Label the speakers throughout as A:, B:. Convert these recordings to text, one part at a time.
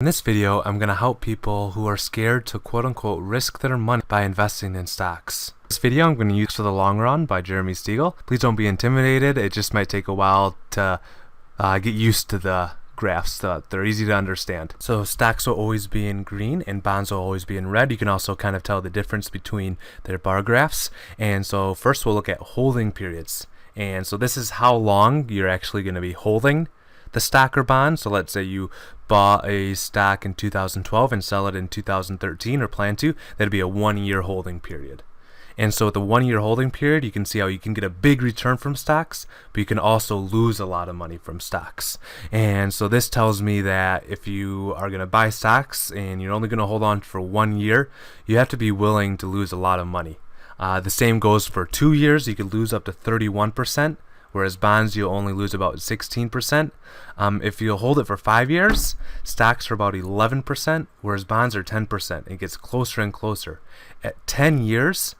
A: In this video, I'm going to help people who are scared to quote-unquote risk their money by investing in stocks. This video I'm going to use for the long run by Jeremy Stiegel. Please don't be intimidated. It just might take a while to get used to the graphs. They're easy to understand. So stocks will always be in green and bonds will always be in red. You can also kind of tell the difference between their bar graphs. And so first we'll look at holding periods. And so this is how long you're actually going to be holding the stock or bond. So let's say you bought a stock in 2012 and sell it in 2013 or plan to. That'd be a 1-year holding period. And so with the 1-year holding period, you can see how you can get a big return from stocks, but you can also lose a lot of money from stocks. And so this tells me that if you are going to buy stocks and you're only going to hold on for 1 year, you have to be willing to lose a lot of money. The same goes for 2 years. You could lose up to 31%. Whereas bonds, you'll only lose about 16%. If you hold it for 5 years, stocks are about 11%, whereas bonds are 10%. It gets closer and closer. At 10 years,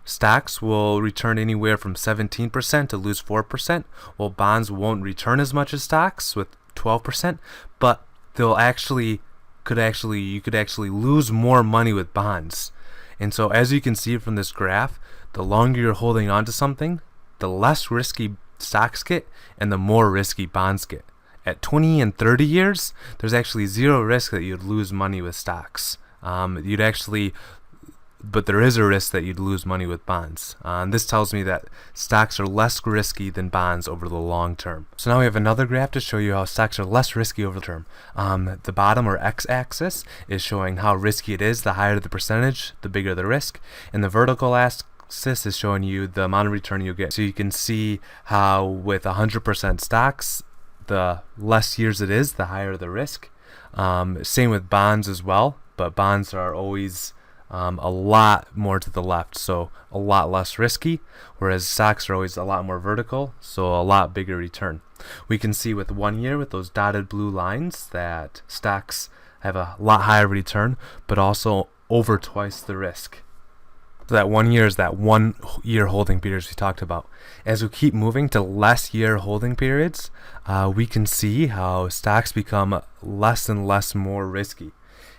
A: stocks will return anywhere from 17% to lose 4%, while bonds won't return as much as stocks with 12%, but you could actually lose more money with bonds. And so as you can see from this graph, the longer you're holding on to something, the less risky stocks get and the more risky bonds get. At 20 and 30 years, there's actually zero risk that you'd lose money with stocks. But there is a risk that you'd lose money with bonds. This tells me that stocks are less risky than bonds over the long term. So now we have another graph to show you how stocks are less risky over the term. The bottom or x-axis is showing how risky it is. The higher the percentage, the bigger the risk. And the vertical axis is showing you the amount of return you get. So you can see how with 100% stocks, the less years it is, the higher the risk. Same with bonds as well, but bonds are always a lot more to the left, so a lot less risky, whereas stocks are always a lot more vertical, so a lot bigger return. We can see with 1 year with those dotted blue lines that stocks have a lot higher return, but also over twice the risk. So that 1 year is that 1 year holding periods we talked about. As we keep moving to less year holding periods, we can see how stocks become less and less more risky.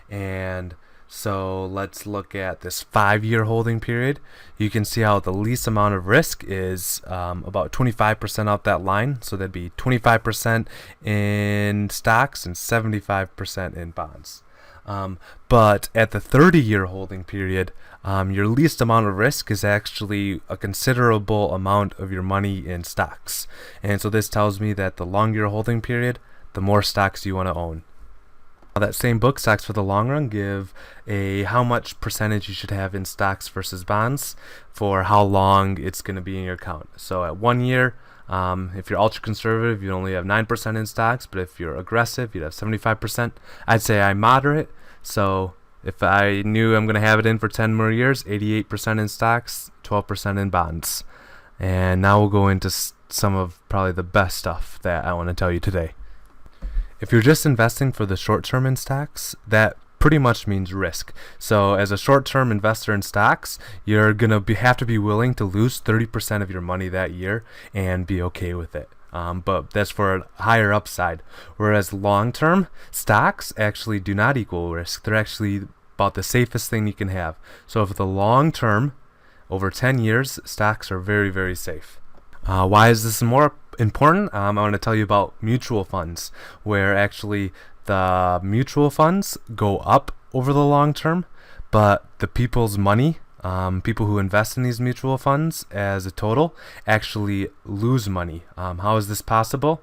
A: And so let's look at this 5-year holding period. You can see how the least amount of risk is about 25% off that line. So that'd be 25% in stocks and 75% in bonds. But at the 30-year holding period, your least amount of risk is actually a considerable amount of your money in stocks. And so this tells me that the longer your holding period, the more stocks you want to own. That same book, Stocks for the Long Run, give how much percentage you should have in stocks versus bonds for how long it's going to be in your account. So at 1 year, if you're ultra conservative, you only have 9% in stocks, but if you're aggressive, you'd have 75%. I'd say I'm moderate, so if I knew I'm going to have it in for 10 more years, 88% in stocks, 12% in bonds. And now we'll go into some of probably the best stuff that I want to tell you today. If you're just investing for the short term in stocks, that pretty much means risk. So as a short-term investor in stocks, you're going to have to be willing to lose 30% of your money that year and be okay with it. But that's for a higher upside. Whereas long-term, stocks actually do not equal risk. They're actually about the safest thing you can have. So for the long term, over 10 years, stocks are very, very safe. Why is this more important? I want to tell you about mutual funds, where actually the mutual funds go up over the long term, but the people's money, people who invest in these mutual funds as a total, actually lose money. How is this possible?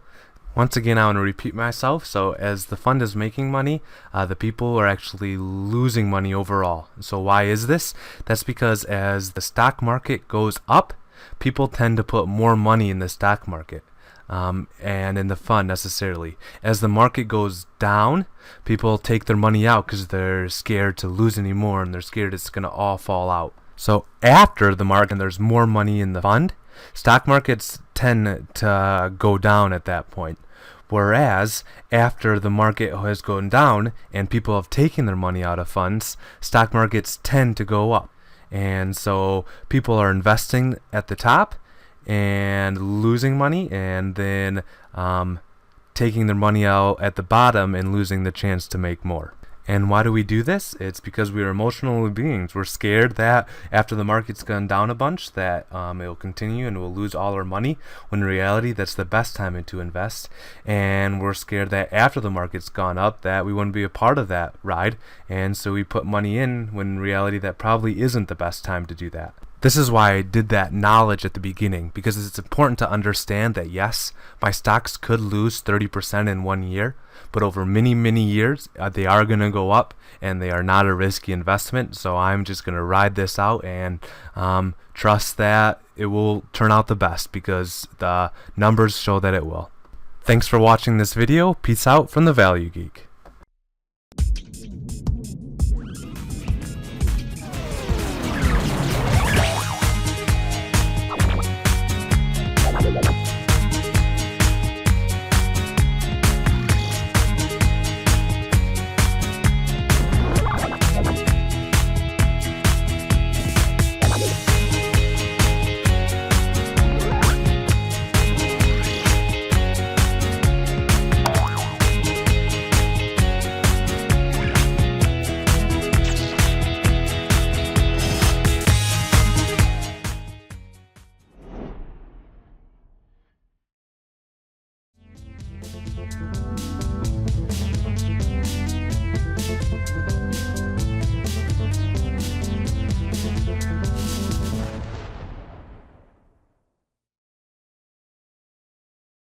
A: Once again, I want to repeat myself. So as the fund is making money, the people are actually losing money overall. So why is this? That's because as the stock market goes up, people tend to put more money in the stock market. And in the fund necessarily. As the market goes down, people take their money out because they're scared to lose any more and they're scared it's going to all fall out. So after the market and there's more money in the fund, stock markets tend to go down at that point. Whereas after the market has gone down and people have taken their money out of funds, stock markets tend to go up. And so people are investing at the top and losing money, and then taking their money out at the bottom and losing the chance to make more. And why do we do this? It's because we are emotional beings. We're scared that after the market's gone down a bunch that it'll continue and we'll lose all our money, when in reality that's the best time to invest. And we're scared that after the market's gone up that we wouldn't be a part of that ride, and so we put money in when in reality that probably isn't the best time to do that. This is why I did that knowledge at the beginning, because it's important to understand that yes, my stocks could lose 30% in 1 year, but over many years they are going to go up, and they are not a risky investment. So I'm just going to ride this out and trust that it will turn out the best, because the numbers show that it will. Thanks for watching this video. Peace out from the Value Geek.